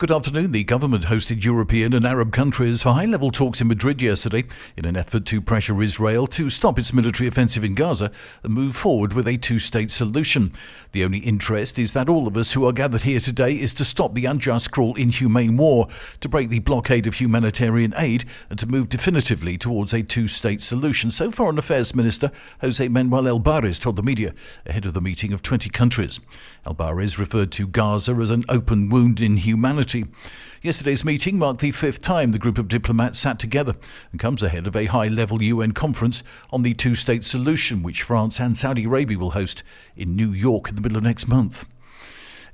Good afternoon. The government hosted European and Arab countries for high-level talks in Madrid yesterday in an effort to pressure Israel to stop its military offensive in Gaza and move forward with a two-state solution. The only interest is that all of us who are gathered here today is to stop the unjust, cruel, inhumane war, to break the blockade of humanitarian aid and to move definitively towards a two-state solution. So Foreign Affairs Minister Jose Manuel Albares told the media ahead of the meeting of 20 countries. Albares referred to Gaza as an open wound in humanity. Yesterday's meeting marked the fifth time the group of diplomats sat together and comes ahead of a high-level UN conference on the two-state solution, which France and Saudi Arabia will host in New York in the middle of next month.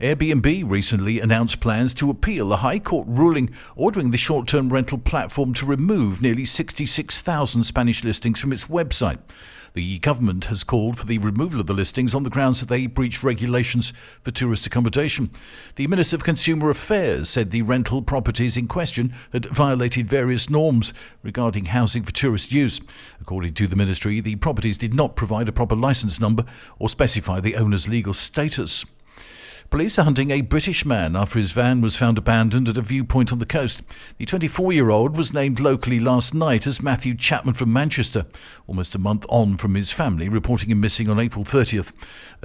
Airbnb recently announced plans to appeal a High Court ruling ordering the short-term rental platform to remove nearly 66,000 Spanish listings from its website. The government has called for the removal of the listings on the grounds that they breach regulations for tourist accommodation. The Minister of Consumer Affairs said the rental properties in question had violated various norms regarding housing for tourist use. According to the ministry, the properties did not provide a proper licence number or specify the owner's legal status. Police are hunting a British man after his van was found abandoned at a viewpoint on the coast. The 24-year-old was named locally last night as Matthew Chapman from Manchester, almost a month on from his family reporting him missing on April 30th.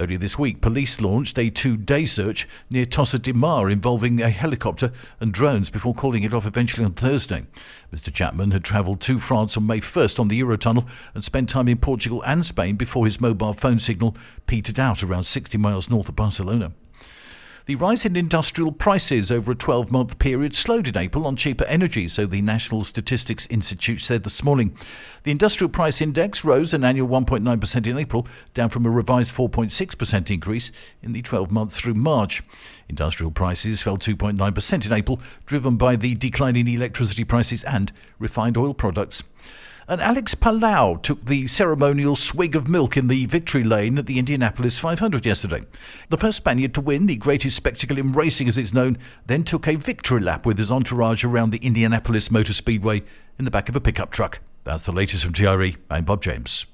Earlier this week, police launched a 2-day search near Tossa de Mar involving a helicopter and drones before calling it off eventually on Thursday. Mr. Chapman had travelled to France on May 1st on the Eurotunnel and spent time in Portugal and Spain before his mobile phone signal petered out around 60 miles north of Barcelona. The rise in industrial prices over a 12-month period slowed in April on cheaper energy, so the National Statistics Institute said this morning. The industrial price index rose an annual 1.9% in April, down from a revised 4.6% increase in the 12 months through March. Industrial prices fell 2.9% in April, driven by the decline in electricity prices and refined oil products. And Alex Palau took the ceremonial swig of milk in the victory lane at the Indianapolis 500 yesterday. The first Spaniard to win, the greatest spectacle in racing as it's known, then took a victory lap with his entourage around the Indianapolis Motor Speedway in the back of a pickup truck. That's the latest from TRE. I'm Bob James.